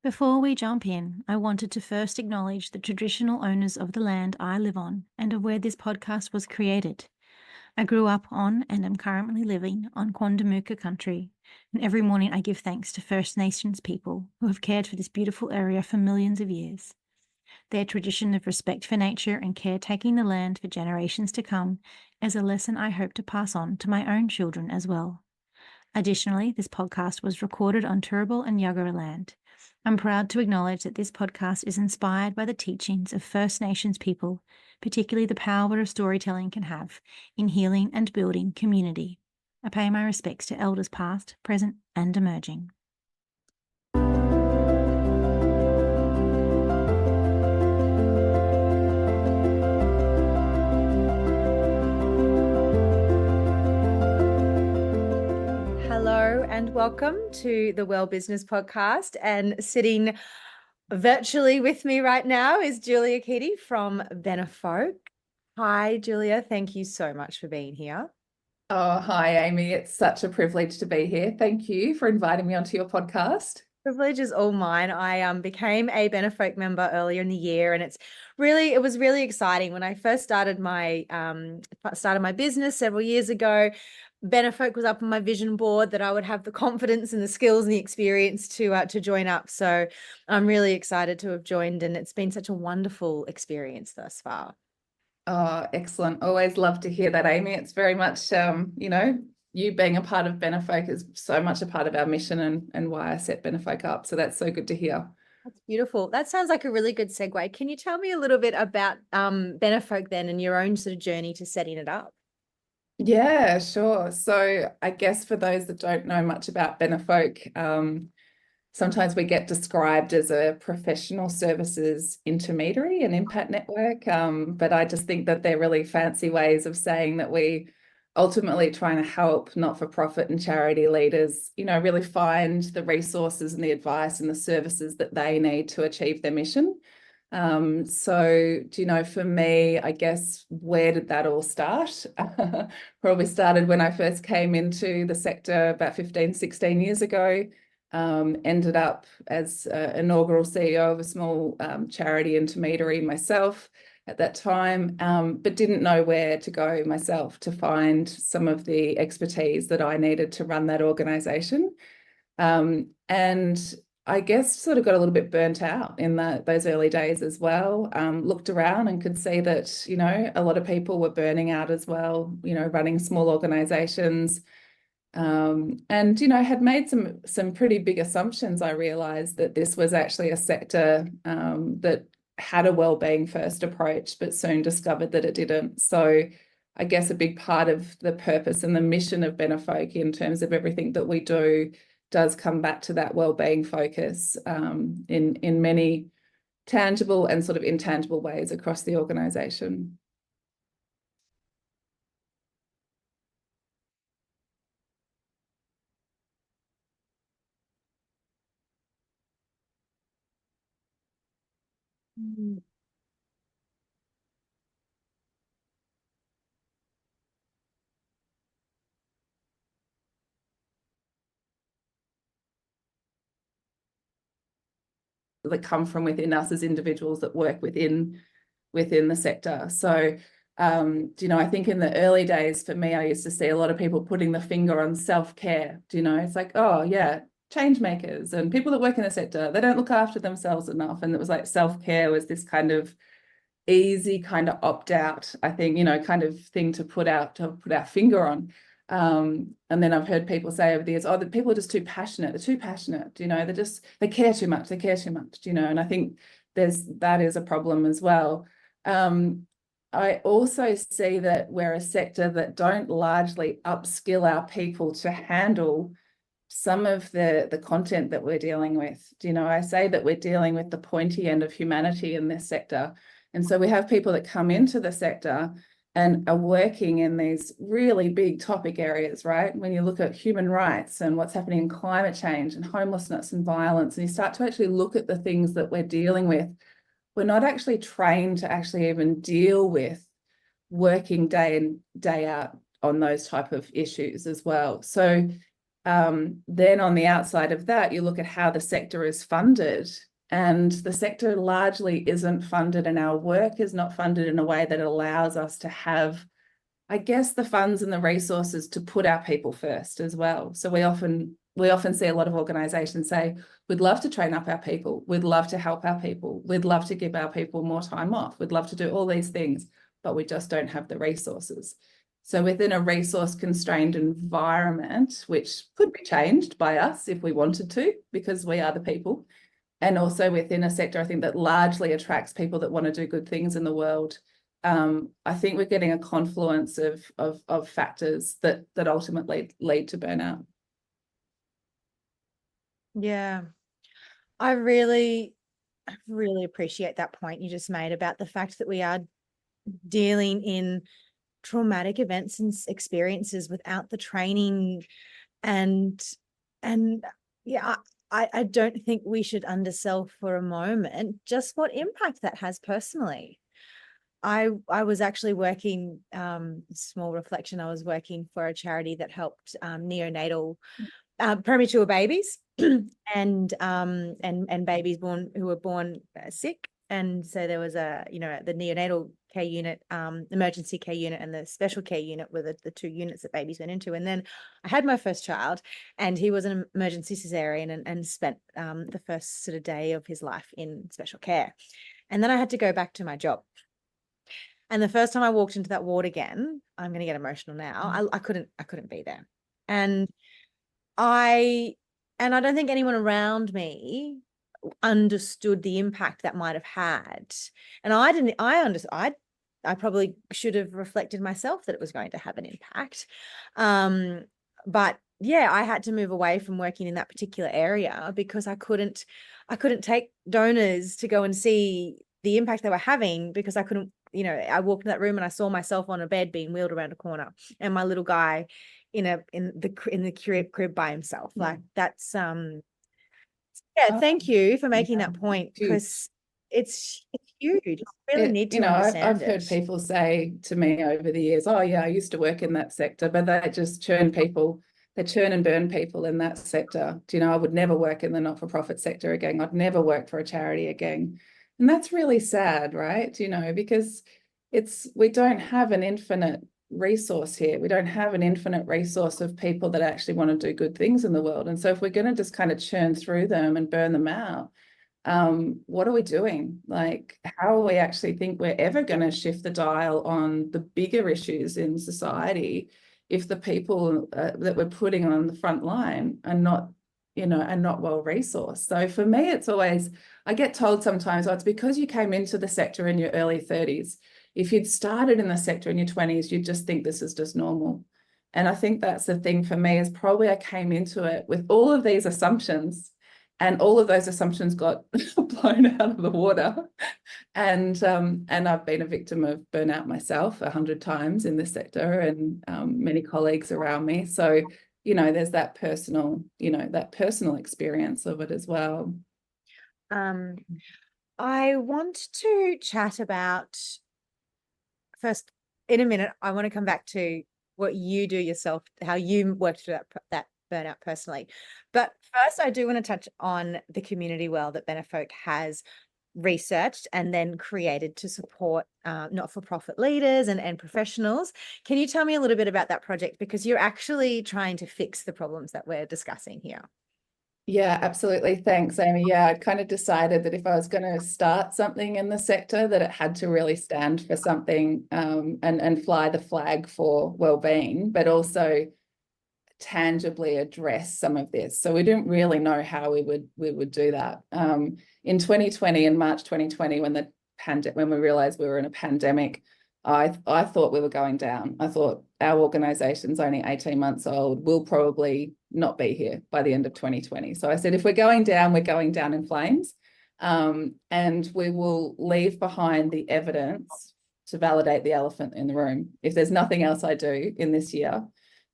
Before we jump in, I wanted to first acknowledge the traditional owners of the land I live on and of where this podcast was created. I grew up on and am currently living on Quandamooka country, and every morning I give thanks to First Nations people who have cared for this beautiful area for millions of years. Their tradition of respect for nature and caretaking the land for generations to come is a lesson I hope to pass on to my own children as well. Additionally, this podcast was recorded on Turrbal and Yagara land. I'm proud to acknowledge that this podcast is inspired by the teachings of First Nations people, particularly the power of storytelling can have in healing and building community. I pay my respects to elders past, present, and emerging. Hello and welcome to the Well Business Podcast. And sitting virtually with me right now is Julia Keady from Benefolk. Hi, Julia. Thank you so much for being here. Oh, hi, Amy. It's such a privilege to be here. Thank you for inviting me onto your podcast. Privilege is all mine. I became a Benefolk member earlier in the year, and it was really exciting when I first started my business several years ago. Benefolk was up on my vision board that I would have the confidence and the skills and the experience to join up. So I'm really excited to have joined, and it's been such a wonderful experience thus far. Oh, excellent. Always love to hear that, Amy. It's very much, you being a part of Benefolk is so much a part of our mission and why I set Benefolk up. So that's so good to hear. That's beautiful. That sounds like a really good segue. Can you tell me a little bit about Benefolk then and your own sort of journey to setting it up? Yeah, sure. So I guess for those that don't know much about Benefolk, sometimes we get described as a professional services intermediary and impact network, but I just think that they're really fancy ways of saying that we ultimately trying to help not-for-profit and charity leaders, really find the resources and the advice and the services that they need to achieve their mission. For me, I guess, where did that all start? Probably started when I first came into the sector about 15, 16 years ago. Ended up as inaugural CEO of a small charity intermediary myself at that time, but didn't know where to go myself to find some of the expertise that I needed to run that organisation. And I guess sort of got a little bit burnt out in those early days as well. Looked around and could see that, a lot of people were burning out as well, running small organisations. Had made some pretty big assumptions. I realised that this was actually a sector that had a wellbeing first approach, but soon discovered that it didn't. So I guess a big part of the purpose and the mission of Benefolk in terms of everything that we do does come back to that wellbeing focus in many tangible and sort of intangible ways across the organisation. That come from within us as individuals that work within the sector. So, I think in the early days for me, I used to see a lot of people putting the finger on self-care. It's like, oh yeah, changemakers and people that work in the sector, they don't look after themselves enough. And it was like self-care was this kind of easy kind of opt-out, I think, kind of thing to put our finger on. And then I've heard people say over the years, oh, the people are just too passionate. They're too passionate, they care too much. And I think that is a problem as well. I also see that we're a sector that don't largely upskill our people to handle some of the content that we're dealing with. I say that we're dealing with the pointy end of humanity in this sector. And so we have people that come into the sector and are working in these really big topic areas, right? When you look at human rights and what's happening in climate change and homelessness and violence, and you start to actually look at the things that we're dealing with, we're not actually trained to actually even deal with working day in, day out on those type of issues as well. So Then on the outside of that, you look at how the sector is funded, and the sector largely isn't funded, and our work is not funded in a way that allows us to have, I guess, the funds and the resources to put our people first as well. So we often see a lot of organizations say, we'd love to train up our people, we'd love to help our people, we'd love to give our people more time off, we'd love to do all these things, but we just don't have the resources. So within a resource constrained environment, which could be changed by us if we wanted to, because we are the people, and also within a sector, I think, that largely attracts people that want to do good things in the world, I think we're getting a confluence of factors that ultimately lead to burnout. Yeah, I really appreciate that point you just made about the fact that we are dealing in traumatic events and experiences without the training, and yeah, I don't think we should undersell for a moment just what impact that has personally. I was actually working, small reflection, I was working for a charity that helped neonatal premature babies and babies who were born sick. And so there was the neonatal care unit, emergency care unit, and the special care unit were the two units that babies went into. And then I had my first child, and he was an emergency cesarean and spent the first sort of day of his life in special care. And then I had to go back to my job. And the first time I walked into that ward again, I'm going to get emotional now. I couldn't be there. And I don't think anyone around me understood the impact that might have had. And I probably should have reflected myself that it was going to have an impact. But yeah, I had to move away from working in that particular area because I couldn't take donors to go and see the impact they were having, because I couldn't, I walked in that room and I saw myself on a bed being wheeled around a corner, and my little guy in the crib by himself. Like, that's thank you for making that point, because it's huge. I really need to understand I've heard people say to me over the years, oh yeah, I used to work in that sector, but they just churn and burn people in that sector. I would never work in the not-for-profit sector again. I'd never work for a charity again. And that's really sad, right? Because we don't have an infinite resource here. We don't have an infinite resource of people that actually want to do good things in the world. And so if we're going to just kind of churn through them and burn them out, what are we doing? Like, how are we actually think we're ever going to shift the dial on the bigger issues in society if the people that we're putting on the front line are not well resourced? So for me, it's always, I get told sometimes, oh, it's because you came into the sector in your early 30s. If you'd started in the sector in your 20s, you'd just think this is just normal. And I think that's the thing for me, is probably I came into it with all of these assumptions, and all of those assumptions got blown out of the water. And I've been a victim of burnout myself 100 times in this sector, and many colleagues around me. So, there's that personal experience of it as well. I want to chat about, first, in a minute, I want to come back to what you do yourself, how you worked through that burnout personally. But first, I do want to touch on the community well that Benefolk has researched and then created to support not-for-profit leaders and professionals. Can you tell me a little bit about that project? Because you're actually trying to fix the problems that we're discussing here. Yeah, absolutely. Thanks, Amy. Yeah, I'd kind of decided that if I was going to start something in the sector, that it had to really stand for something, and fly the flag for well-being, but also tangibly address some of this. So we didn't really know how we would do that. In 2020, in March 2020, when we realized we were in a pandemic, I thought we were going down. I thought our organization's only 18 months old. We'll probably not be here by the end of 2020. So I said, if we're going down in flames, and we will leave behind the evidence to validate the elephant in the room if there's nothing else I do in this year.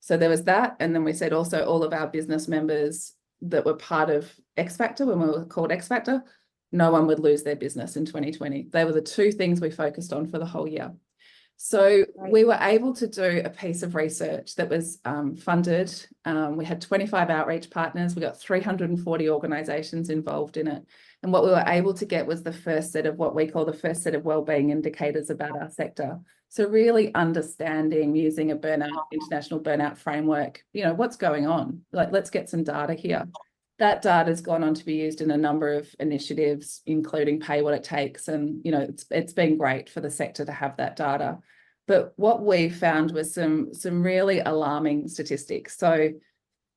So there was that. And then we said also all of our business members that were part of X Factor, when we were called X Factor, no one would lose their business in 2020. They were the two things we focused on for the whole year. So we were able to do a piece of research that was funded. We had 25 outreach partners. We got 340 organisations involved in it. And what we were able to get was the first set of what we call the first set of wellbeing indicators about our sector. So really understanding, using a international burnout framework, what's going on? Like, let's get some data here. That data has gone on to be used in a number of initiatives, including Pay What It Takes. And, it's been great for the sector to have that data. But what we found was some really alarming statistics. So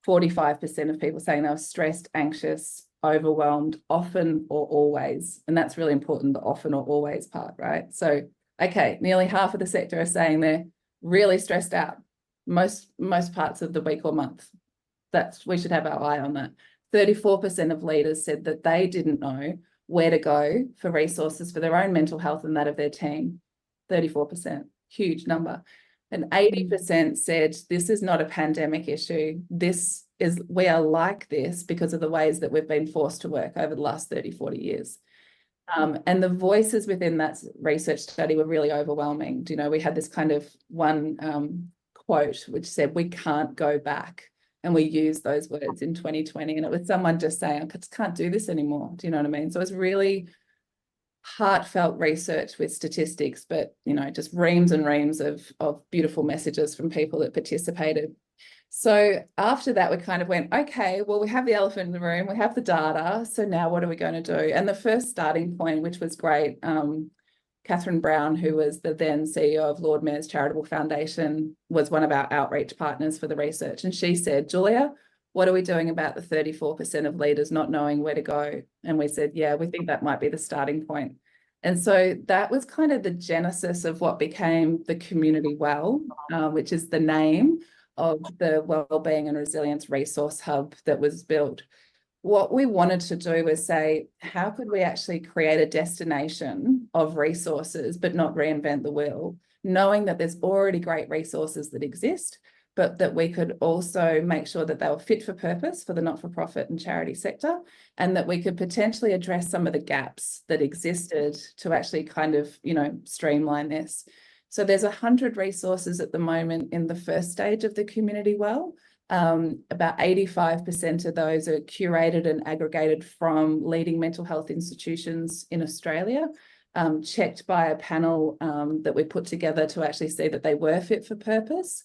45% of people saying they were stressed, anxious, overwhelmed, often or always. And that's really important, the often or always part, right? So, okay, nearly half of the sector are saying they're really stressed out most parts of the week or month. We should have our eye on that. 34% of leaders said that they didn't know where to go for resources for their own mental health and that of their team. 34%, huge number. And 80% said this is not a pandemic issue. We are like this because of the ways that we've been forced to work over the last 30, 40 years. And the voices within that research study were really overwhelming. We had this kind of one quote which said, "We can't go back." And we used those words in 2020. And it was someone just saying, "I just can't do this anymore." Do you know what I mean? So it's really heartfelt research with statistics, but, just reams and reams of beautiful messages from people that participated. So after that, we kind of went, okay, well, we have the elephant in the room, we have the data. So now what are we going to do? And the first starting point, which was great, Catherine Brown, who was the then CEO of Lord Mayor's Charitable Foundation, was one of our outreach partners for the research. And she said, "Julia, what are we doing about the 34% of leaders not knowing where to go?" And we said, yeah, we think that might be the starting point. And so that was kind of the genesis of what became the Community Well, which is the name of the Wellbeing and Resilience Resource Hub that was built. What we wanted to do was say, how could we actually create a destination of resources, but not reinvent the wheel, knowing that there's already great resources that exist, but that we could also make sure that they were fit for purpose for the not-for-profit and charity sector, and that we could potentially address some of the gaps that existed to actually kind of, streamline this. So there's 100 resources at the moment in the first stage of the Community Well. About 85% of those are curated and aggregated from leading mental health institutions in Australia, checked by a panel that we put together to actually see that they were fit for purpose.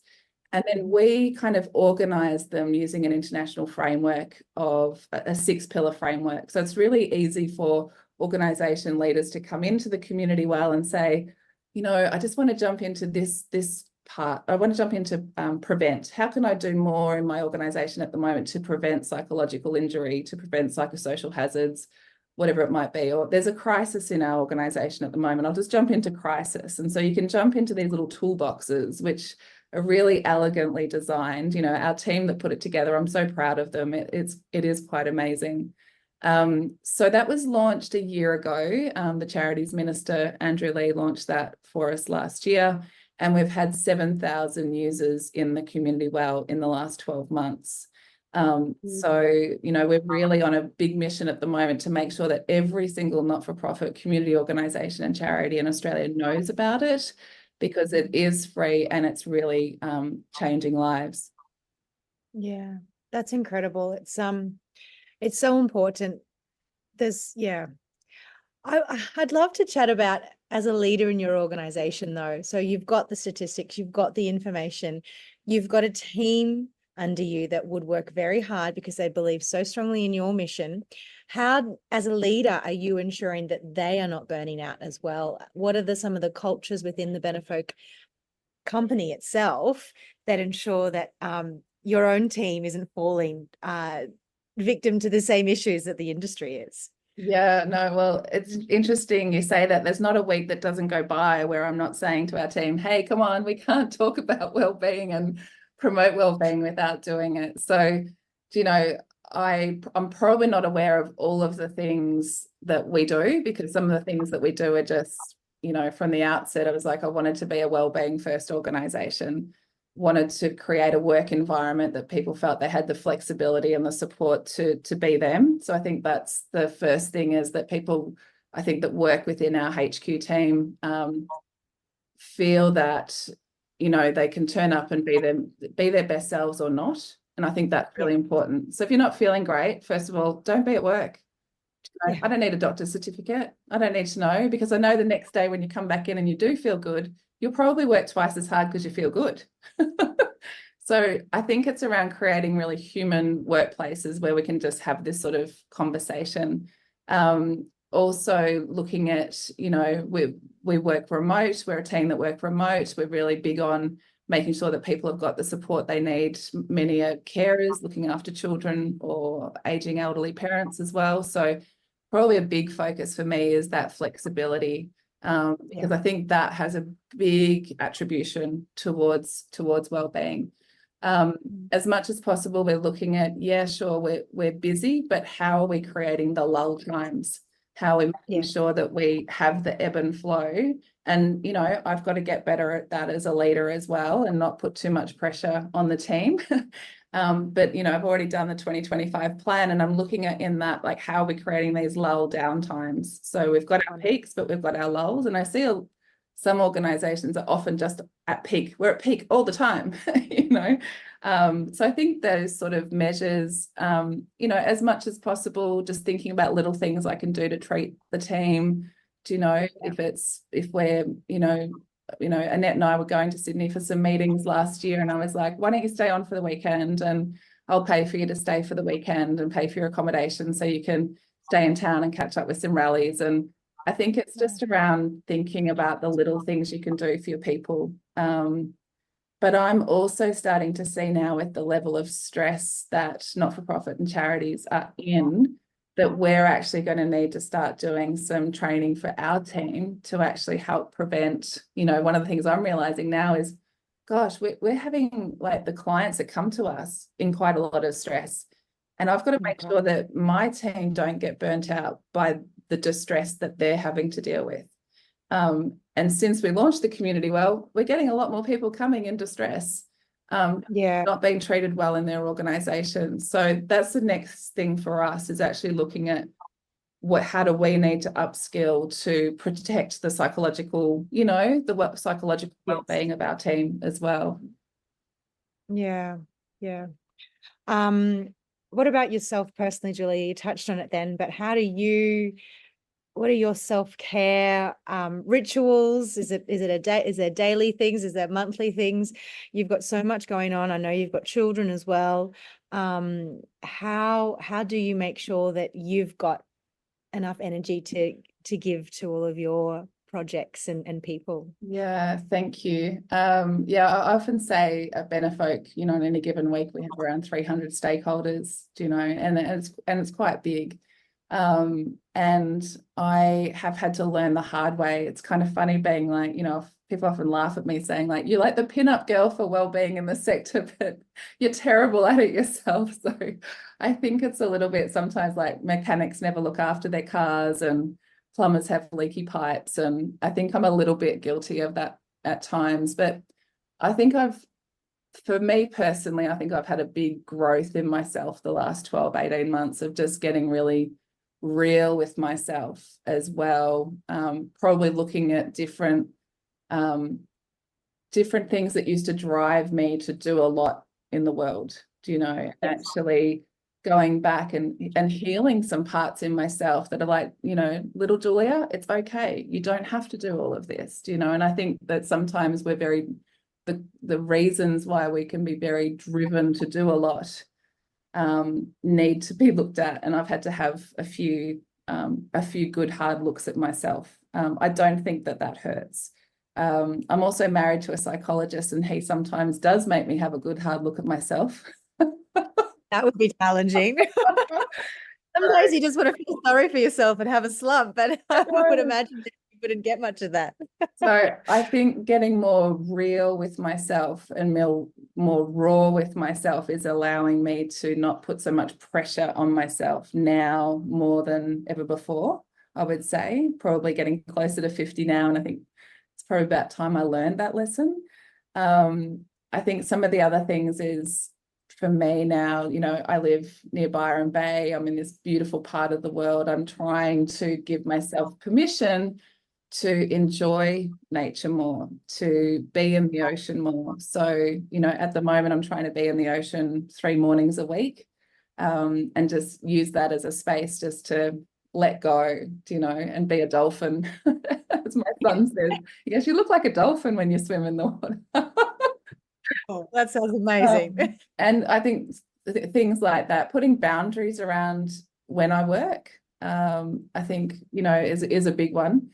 And then we kind of organised them using an international framework of a 6-pillar framework. So it's really easy for organisation leaders to come into the Community Well and say, I just want to jump into this part. I want to jump into prevent. How can I do more in my organisation at the moment to prevent psychological injury, to prevent psychosocial hazards, whatever it might be? Or there's a crisis in our organisation at the moment. I'll just jump into crisis. And so you can jump into these little toolboxes, which are really elegantly designed. Our team that put it together, I'm so proud of them. It is quite amazing. So that was launched a year ago. The Charities Minister, Andrew Lee, launched that for us last year. And we've had 7,000 users in the Community Well in the last 12 months. So, we're really on a big mission at the moment to make sure that every single not-for-profit community organisation and charity in Australia knows about it, because it is free and it's really changing lives. Yeah, that's incredible. It's so important. I'd love to chat about, as a leader in your organization though. So you've got the statistics, you've got the information, you've got a team under you that would work very hard because they believe so strongly in your mission. How, as a leader, are you ensuring that they are not burning out as well? What are some of the cultures within the Benefolk company itself that ensure that your own team isn't falling victim to the same issues that the industry is? Yeah, no, well, it's interesting you say that. There's not a week that doesn't go by where I'm not saying to our team, hey, come on, we can't talk about well-being and promote well-being without doing it. So, I'm probably not aware of all of the things that we do, because some of the things that we do are just, from the outset, I was like, I wanted to be a well-being first organisation, wanted to create a work environment that people felt they had the flexibility and the support to be them. So I think that's the first thing, is that people, I think, that work within our HQ team feel that, you know, they can turn up and be their best selves or not. And I think that's really important. So if you're not feeling great, first of all, don't be at work. Yeah. I don't need a doctor's certificate. I don't need to know, because I know the next day when you come back in and you do feel good, you'll probably work twice as hard because you feel good. So I think it's around creating really human workplaces where we can just have this sort of conversation. Also looking at, you know, we work remote, we're a team that work remote. We're really big on making sure that people have got the support they need. Many are carers looking after children or aging elderly parents as well. So probably a big focus for me is that flexibility, because I think that has a big attribution towards well-being. As much as possible, we're looking at, yeah, sure, we're busy, but how are we creating the lull times? How are we making sure that we have the ebb and flow? And, you know, I've got to get better at that as a leader as well, and not put too much pressure on the team. But, you know, I've already done the 2025 plan, and I'm looking at in that, like, how are we creating these lull down times? So we've got our peaks, but we've got our lulls. And I see some organizations are often just at peak. We're at peak all the time, you know. So I think those sort of measures, you know, as much as possible, just thinking about little things I can do to treat the team. Do you know, if we're, you know, Annette and I were going to Sydney for some meetings last year, and I was like, why don't you stay on for the weekend, and I'll pay for you to stay for the weekend and pay for your accommodation so you can stay in town and catch up with some rallies. And I think it's just around thinking about the little things you can do for your people. But I'm also starting to see now, with the level of stress that not-for-profit and charities are in, that we're actually going to need to start doing some training for our team to actually help prevent, you know, one of the things I'm realizing now is, gosh, we're having, like, the clients that come to us in quite a lot of stress. And I've got to make sure that my team don't get burnt out by the distress that they're having to deal with. And since we launched the community well, we're getting a lot more people coming in distress, not being treated well in their organisation. So that's the next thing for us, is actually looking at how do we need to upskill to protect the psychological, you know, the psychological well-being of our team as well. Yeah. What about yourself personally, Julia? You touched on it then, but what are your self-care rituals? Is there daily things? Is there monthly things? You've got so much going on. I know you've got children as well. How do you make sure that you've got enough energy to give to all of your projects and people? Yeah, thank you. Yeah, I often say at Benefolk, you know, in any given week we have around 300 stakeholders, you know, and it's quite big. And I have had to learn the hard way. It's kind of funny being like, you know, people often laugh at me saying, like, you're like the pin-up girl for well-being in the sector, but you're terrible at it yourself. So I think it's a little bit sometimes like mechanics never look after their cars and plumbers have leaky pipes. And I think I'm a little bit guilty of that at times. But I think for me personally, I think I've had a big growth in myself the last 12, 18 months of just getting really real with myself as well. Probably looking at different things that used to drive me to do a lot in the world, do you know, actually going back and healing some parts in myself that are like, you know, little Julia, it's okay. You don't have to do all of this, do you know? And I think that sometimes we're the reasons why we can be very driven to do a lot need to be looked at. And I've had to have a few good hard looks at myself. I don't think that hurts. I'm also married to a psychologist, and he sometimes does make me have a good hard look at myself. That would be challenging. Some days you just want to feel sorry for yourself and have a slump, but I would imagine that you wouldn't get much of that. So I think getting more real with myself and more raw with myself is allowing me to not put so much pressure on myself now more than ever before. I would say probably getting closer to 50 now, and I think it's probably about time I learned that lesson. I think some of the other things is, for me now, you know, I live near Byron Bay. I'm in this beautiful part of the world. I'm trying to give myself permission to enjoy nature more, to be in the ocean more. So, at the moment, I'm trying to be in the ocean 3 mornings a week, and just use that as a space just to let go, and be a dolphin. As my son says, yes, you look like a dolphin when you swim in the water. Oh, that sounds amazing. And I think things like that, putting boundaries around when I work, I think, is a big one.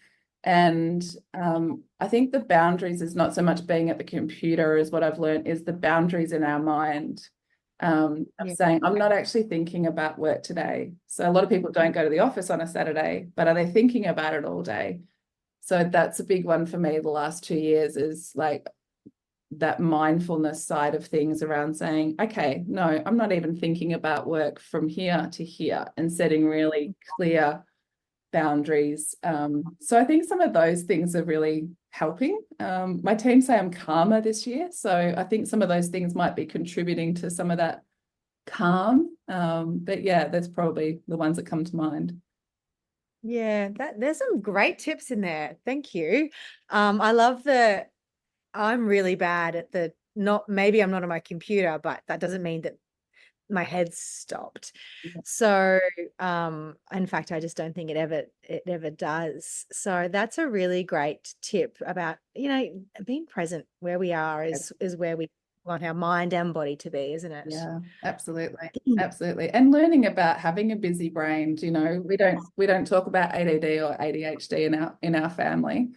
And I think the boundaries is not so much being at the computer, is what I've learned, is the boundaries in our mind. Of saying, I'm not actually thinking about work today. So a lot of people don't go to the office on a Saturday, but are they thinking about it all day? So that's a big one for me the last 2 years, is like that mindfulness side of things around saying, okay, no, I'm not even thinking about work from here to here, and setting really clear boundaries. So I think some of those things are really helping. My team say I'm calmer this year, so I think some of those things might be contributing to some of that calm. But yeah, that's probably the ones that come to mind. Yeah, there's some great tips in there. Thank you. I love I'm really bad at maybe I'm not on my computer, but that doesn't mean that my head's stopped. Yeah. So, in fact, I just don't think it ever does. So that's a really great tip about, being present where we are is where we want our mind and body to be, isn't it? Yeah, absolutely. Absolutely. And learning about having a busy brain. We don't talk about ADD or ADHD in our family.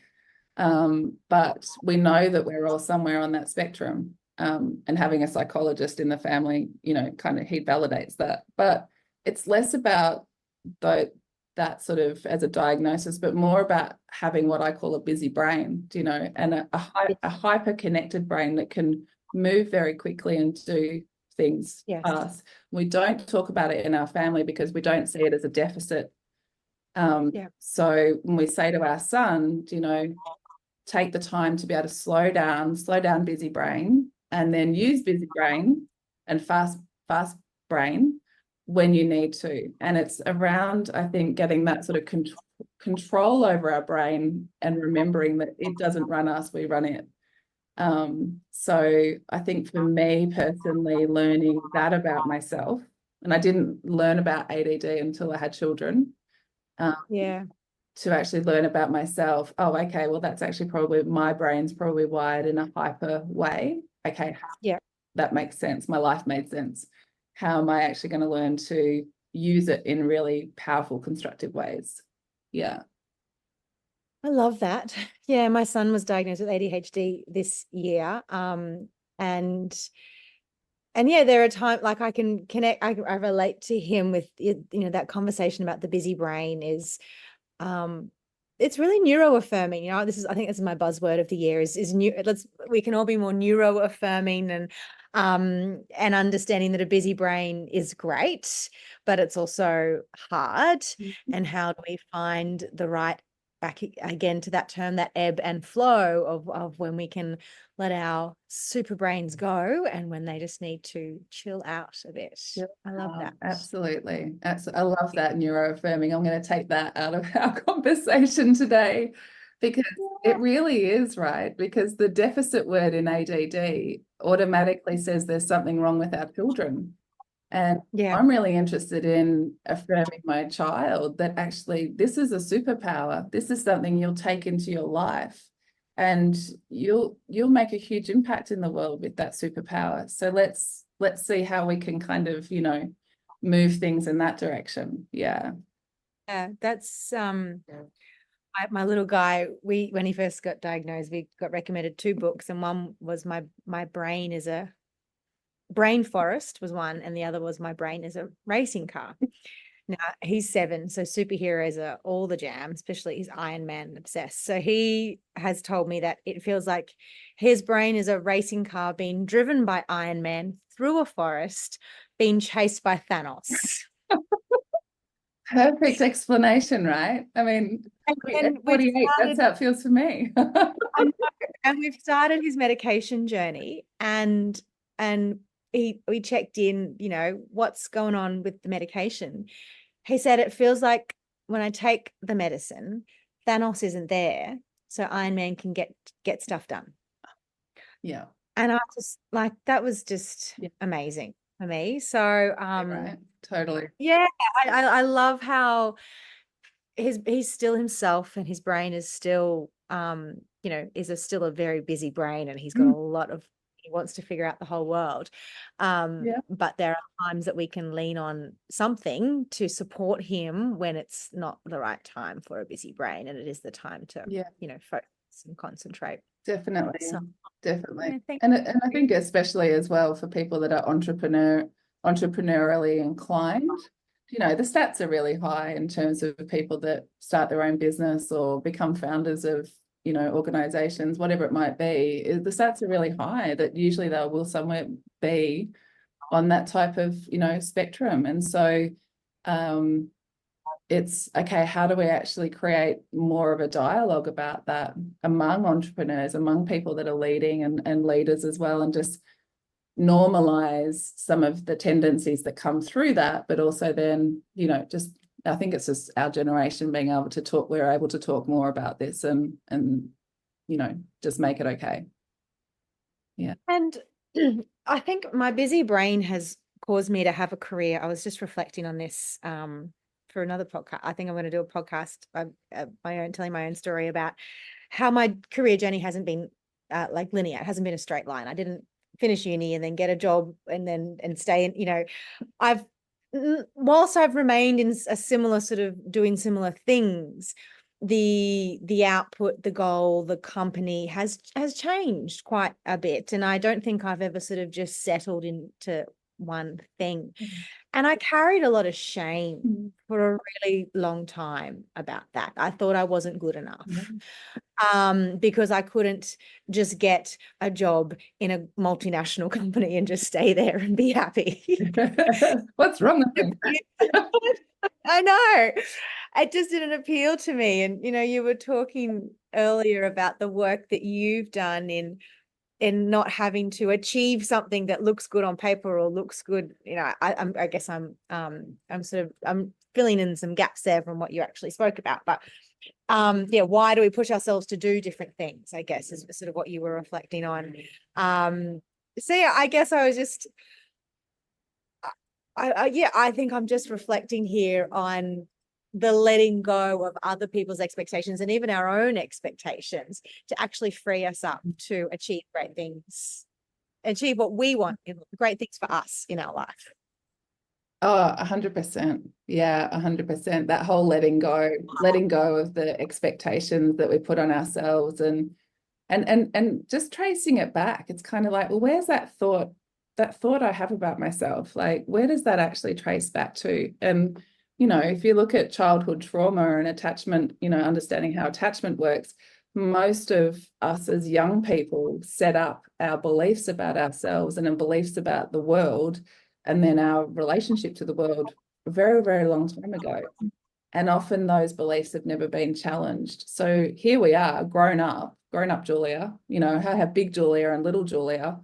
But we know that we're all somewhere on that spectrum. And having a psychologist in the family, kind of, he validates that. But it's less about that sort of as a diagnosis, but more about having what I call a busy brain, and a hyper-connected brain that can move very quickly and do things fast. We don't talk about it in our family because we don't see it as a deficit. So when we say to our son, take the time to be able to slow down busy brain, and then use busy brain and fast brain when you need to. And it's around, I think, getting that sort of control over our brain and remembering that it doesn't run us, we run it. So I think for me personally, learning that about myself, and I didn't learn about ADD until I had children. To actually learn about myself. Oh, okay, well, that's actually probably, my brain's probably wired in a hyper way. Okay, that makes sense. My life made sense. How am I actually going to learn to use it in really powerful, constructive ways? Yeah. I love that. Yeah, my son was diagnosed with ADHD this year. And yeah, there are times like I can connect, I relate to him with, that conversation about the busy brain is, it's really neuroaffirming. I think this is my buzzword of the year is new. We can all be more neuroaffirming and understanding that a busy brain is great, but it's also hard. And how do we find the right, back again to that term, that ebb and flow of when we can let our super brains go and when they just need to chill out a bit. I love that. Absolutely. I love that neuroaffirming. I'm going to take that out of our conversation today, because it really is, right? Because the deficit word in ADD automatically says there's something wrong with our children. And I'm really interested in affirming my child that actually this is a superpower. This is something you'll take into your life, and you'll make a huge impact in the world with that superpower. So let's see how we can kind of, move things in that direction. Yeah, that's my little guy, when he first got diagnosed, we got recommended 2 books, and one was my brain is a brain forest was one, and the other was my brain is a racing car. Now he's 7, so superheroes are all the jam, especially he's Iron Man obsessed. So he has told me that it feels like his brain is a racing car being driven by Iron Man through a forest, being chased by Thanos. Perfect explanation, right? I mean, at 48, that's how it feels for me. And we've started his medication journey, and we checked in, what's going on with the medication. He said it feels like when I take the medicine, Thanos isn't there, so Iron Man can get stuff done. Yeah. And I just like, that was just amazing for me. So Right. Totally. yeah, I love how he's still himself, and his brain is still still a very busy brain, and he's got a lot of, he wants to figure out the whole world. But there are times that we can lean on something to support him when it's not the right time for a busy brain, and it is the time to focus and concentrate. Definitely. So, Definitely. yeah, And I think especially as well for people that are entrepreneurially inclined, the stats are really high in terms of people that start their own business or become founders of, organizations, whatever it might be. The stats are really high that usually they will somewhere be on that type of, spectrum. And so it's okay, how do we actually create more of a dialogue about that among entrepreneurs, among people that are leading and leaders as well, and just normalize some of the tendencies that come through that, but also then, just I think it's just our generation being able to talk, we're able to talk more about this and just make it okay. Yeah. And I think my busy brain has caused me to have a career. I was just reflecting on this for another podcast. I think I'm going to do a podcast telling my own story about how my career journey hasn't been like linear. It hasn't been a straight line. I didn't finish uni and then get a job and stay in, whilst I've remained in a similar sort of doing similar things, the output, the goal, the company has changed quite a bit. And I don't think I've ever sort of just settled into one thing. And I carried a lot of shame for a really long time about that. I thought I wasn't good enough. Because I couldn't just get a job in a multinational company and just stay there and be happy. What's wrong with them? I know. It just didn't appeal to me. And, you were talking earlier about the work that you've done in not having to achieve something that looks good on paper or looks good. I guess I'm filling in some gaps there from what you actually spoke about. But why do we push ourselves to do different things, I guess, is sort of what you were reflecting on. I guess I was just I think I'm just reflecting here on the letting go of other people's expectations and even our own expectations to actually free us up to achieve great things, achieve what we want, great things for us in our life. Oh, 100%. Yeah, 100%. That whole letting go of the expectations that we put on ourselves and just tracing it back. It's kind of like, well, where's that thought I have about myself? Like, where does that actually trace back to? And, if you look at childhood trauma and attachment, understanding how attachment works, most of us as young people set up our beliefs about ourselves and our beliefs about the world and then our relationship to the world a very, very long time ago. And often those beliefs have never been challenged. So here we are, grown up Julia, I have big Julia and little Julia.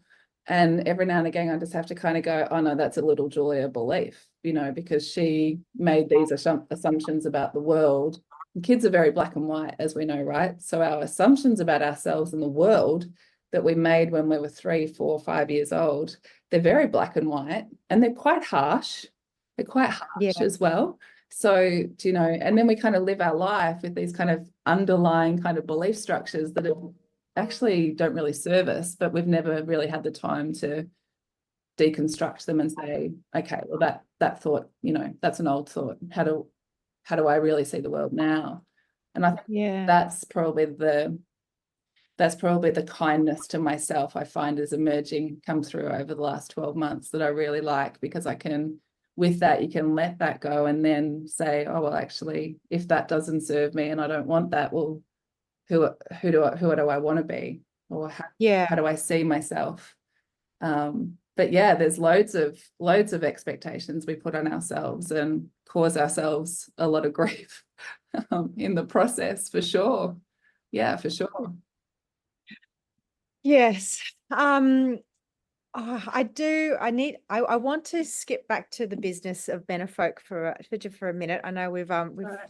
And every now and again, I just have to kind of go, oh no, that's a little Julia belief, because she made these assumptions about the world. And kids are very black and white, as we know, right? So our assumptions about ourselves and the world that we made when we were 3, 4, 5 years old, they're very black and white, and they're quite harsh. They're quite harsh as well. So, and then we kind of live our life with these kind of underlying kind of belief structures that actually don't really serve us, but we've never really had the time to deconstruct them and say, okay, well, that thought, that's an old thought. How do I really see the world now? And I think that's probably the kindness to myself I find is come through over the last 12 months that I really like, because with that, you can let that go and then say, oh, well, actually, if that doesn't serve me and I don't want that, well, who do I want to be? Or how do I see myself? But yeah, there's loads of expectations we put on ourselves and cause ourselves a lot of grief in the process, for sure. Yeah, for sure. Yes. I want to skip back to the business of Benefolk for a minute. I know we've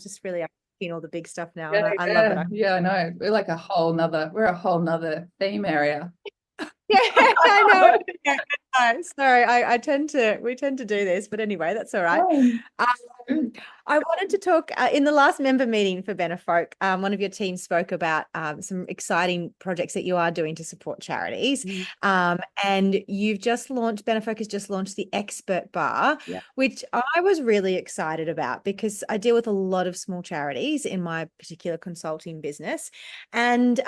just really all the big stuff now, Yeah, and I love it. I know. We're like a whole nother theme area. Yeah, I know. Yeah, I know. Sorry, we tend to do this, but anyway, that's all right. I wanted to talk in the last member meeting for Benefolk. One of your team spoke about some exciting projects that you are doing to support charities. And Benefolk has just launched the Expert Bar, which I was really excited about because I deal with a lot of small charities in my particular consulting business, and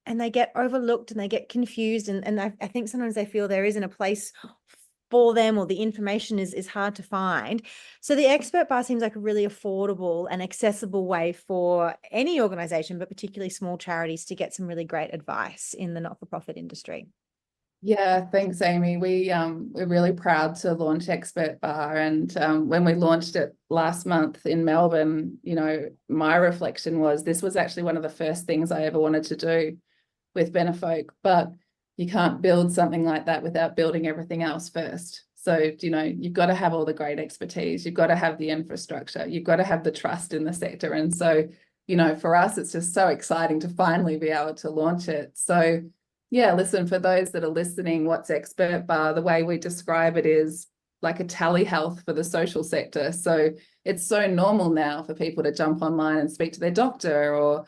they get overlooked and they get confused, and I think sometimes they feel there isn't a place for them, or the information is hard to find. So the Expert Bar seems like a really affordable and accessible way for any organization, but particularly small charities, to get some really great advice in the not-for-profit industry. Yeah, thanks, Amy. We're really proud to launch Expert Bar, and when we launched it last month in Melbourne, my reflection was this was actually one of the first things I ever wanted to do with Benefolk, but you can't build something like that without building everything else first. So, you've got to have all the great expertise, you've got to have the infrastructure, you've got to have the trust in the sector. And so, for us, it's just so exciting to finally be able to launch it. So, yeah, listen, for those that are listening, what's Expert Bar? The way we describe it is like a telehealth for the social sector. So it's so normal now for people to jump online and speak to their doctor, or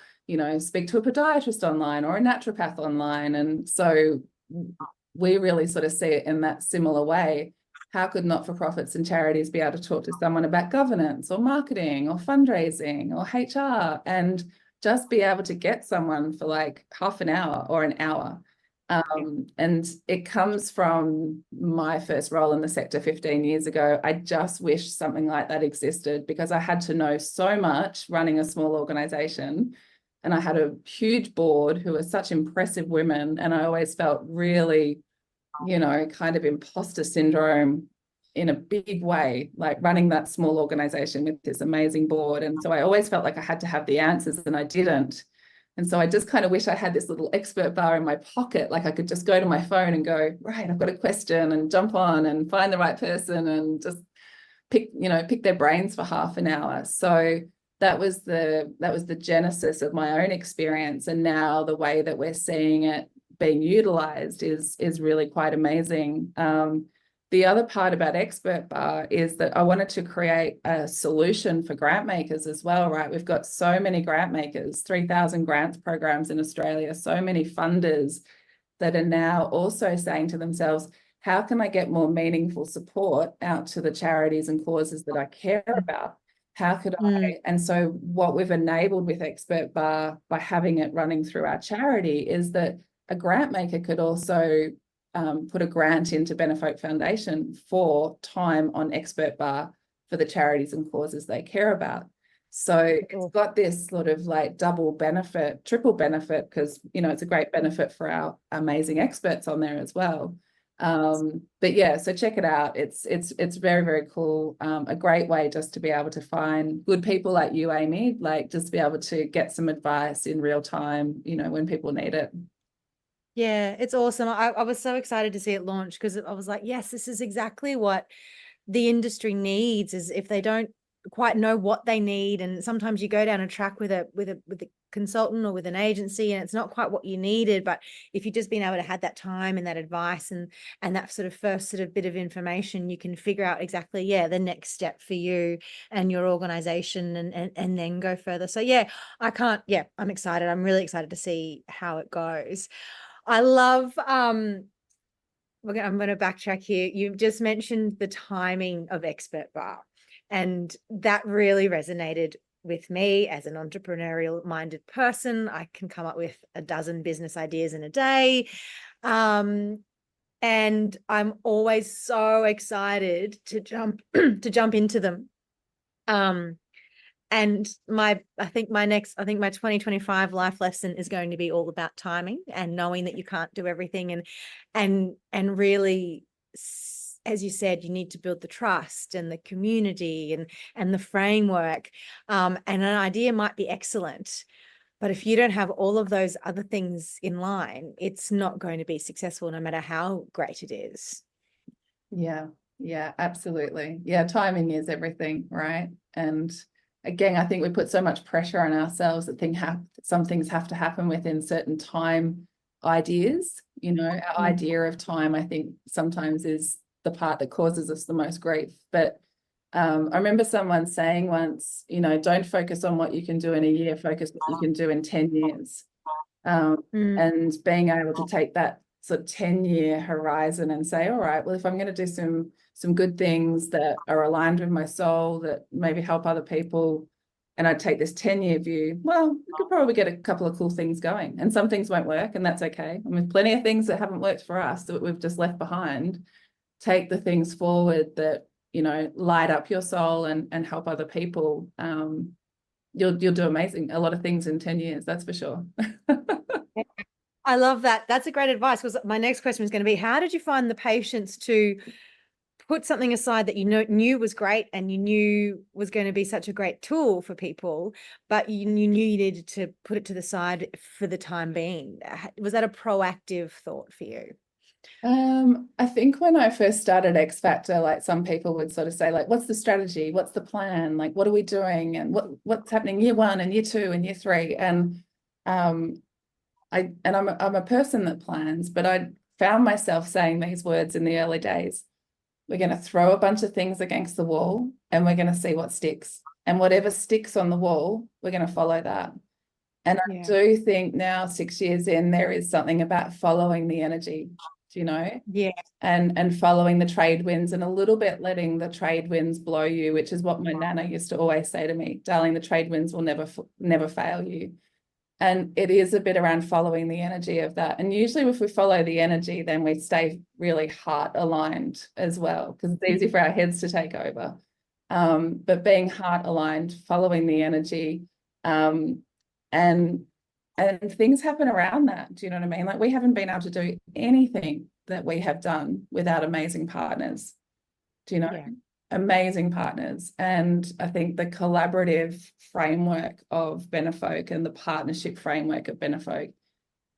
speak to a podiatrist online or a naturopath online. And so we really sort of see it in that similar way. How could not-for-profits and charities be able to talk to someone about governance or marketing or fundraising or HR, and just be able to get someone for like half an hour or an hour? And it comes from my first role in the sector 15 years ago. I just wish something like that existed, because I had to know so much running a small organization, and I had a huge board who were such impressive women, and I always felt really, kind of imposter syndrome in a big way, like running that small organization with this amazing board. And so I always felt like I had to have the answers, and I didn't. And so I just kind of wish I had this little Expert Bar in my pocket, like I could just go to my phone and go, right, I've got a question, and jump on and find the right person and just pick their brains for half an hour. So that was the genesis of my own experience. And now the way that we're seeing it being utilized is really quite amazing. The other part about Expert Bar is that I wanted to create a solution for grant makers as well, right? We've got so many grant makers, 3,000 grants programs in Australia, so many funders that are now also saying to themselves, how can I get more meaningful support out to the charities and causes that I care about? How could I? And so what we've enabled with Expert Bar by having it running through our charity is that a grant maker could also put a grant into Benefolk Foundation for time on Expert Bar for the charities and causes they care about. So it's got this sort of like double benefit, triple benefit, because it's a great benefit for our amazing experts on there as well. But yeah, so check it out. It's very, very cool. A great way just to be able to find good people like you, Amy, like just be able to get some advice in real time, when people need it. Yeah, it's awesome. I was so excited to see it launch, because I was like, yes, this is exactly what the industry needs, is if they don't quite know what they need. And sometimes you go down a track with a consultant or with an agency, and it's not quite what you needed. But if you've just been able to have that time and that advice and that sort of first sort of bit of information, you can figure out exactly, the next step for you and your organization, and then go further. So I'm excited. I'm really excited to see how it goes. I love, I'm going to backtrack here. You've just mentioned the timing of Expert Bar, and that really resonated with me as an entrepreneurial minded person. I can come up with a dozen business ideas in a day. And I'm always so excited to jump into them. And I think my 2025 life lesson is going to be all about timing and knowing that you can't do everything, and really, as you said, you need to build the trust and the community and the framework. And an idea might be excellent, but if you don't have all of those other things in line, it's not going to be successful, no matter how great it is. Yeah, absolutely. Yeah, timing is everything, right? And again, I think we put so much pressure on ourselves that some things have to happen within certain time ideas. You know, our idea of time, I think, sometimes is the part that causes us the most grief. But I remember someone saying once, you know, don't focus on what you can do in a year, focus on what you can do in 10 years. And being able to take that sort of 10-year horizon and say, all right, well, if I'm going to do some good things that are aligned with my soul, that maybe help other people, and I take this 10-year view, well, we could probably get a couple of cool things going. And some things won't work, and that's okay. I mean, plenty of things that haven't worked for us that we've just left behind. Take the things forward that, you know, light up your soul and help other people. You'll do amazing, a lot of things in 10 years, that's for sure. I love that. That's a great advice, because my next question was going to be, how did you find the patience to put something aside that you knew was great and you knew was going to be such a great tool for people, but you knew you needed to put it to the side for the time being? Was that a proactive thought for you? I think when I first started X Factor, like, some people would sort of say, like, what's the strategy? What's the plan? Like, what are we doing? And what's happening year 1 and year 2 and year 3? And I'm a person that plans, but I found myself saying these words in the early days. We're going to throw a bunch of things against the wall and we're going to see what sticks. And whatever sticks on the wall, we're going to follow that. And I do think now, 6 years in, there is something about following the energy, you know? Yeah. And following the trade winds, and a little bit letting the trade winds blow you, which is what my nana used to always say to me, darling, the trade winds will never fail you. And it is a bit around following the energy of that. And usually if we follow the energy, then we stay really heart aligned as well, because it's easy for our heads to take over. But being heart aligned, following the energy, and things happen around that. Do you know what I mean? Like, we haven't been able to do anything that we have done without amazing partners. Do you know? Yeah. Amazing partners. And I think the collaborative framework of Benefolk and the partnership framework of Benefolk,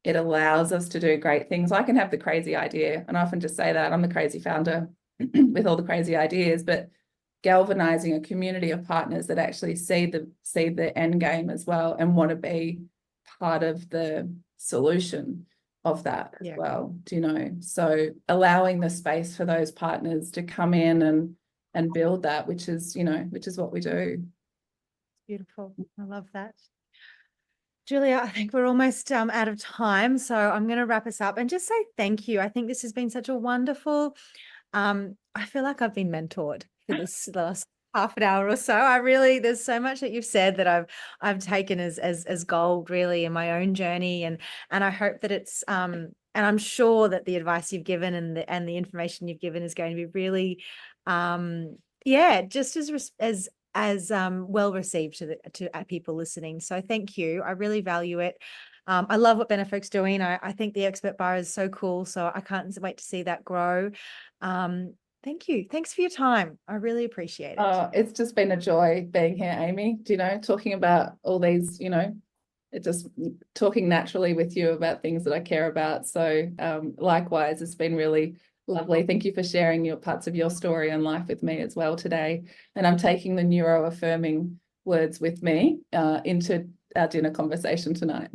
it allows us to do great things. I can have the crazy idea, and I often just say that I'm the crazy founder with all the crazy ideas, but galvanizing a community of partners that actually see the end game as well and want to be part of the solution of that as well. Do you know? So allowing the space for those partners to come in and build that, which is what we do. Beautiful. I love that. Julia, I think we're almost out of time, so I'm going to wrap us up and just say thank you. I think this has been such a wonderful, I feel like I've been mentored for this last half an hour or so. There's so much that you've said that I've taken as gold, really, in my own journey, and I hope that it's and I'm sure that the advice you've given and the information you've given is going to be really just as well received to people listening. So thank you. I really value it. I love what Benefolk's doing. I think the expert bar is so cool. So I can't wait to see that grow. Thank you. Thanks for your time. I really appreciate it. It's just been a joy being here, Amy. Do you know, talking about all these, it just talking naturally with you about things that I care about. So likewise, it's been really lovely. Thank you for sharing your parts of your story and life with me as well today. And I'm taking the neuro-affirming words with me into our dinner conversation tonight.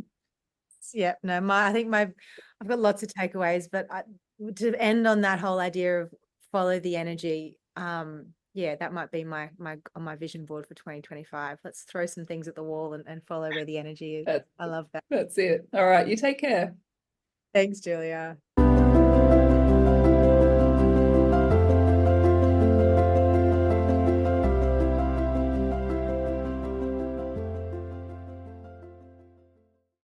Yeah, no, I've got lots of takeaways, but to end on that whole idea of follow the energy, that might be my on my vision board for 2025. Let's throw some things at the wall and follow where the energy is. I love that. That's it. All right, you take care. Thanks, Julia.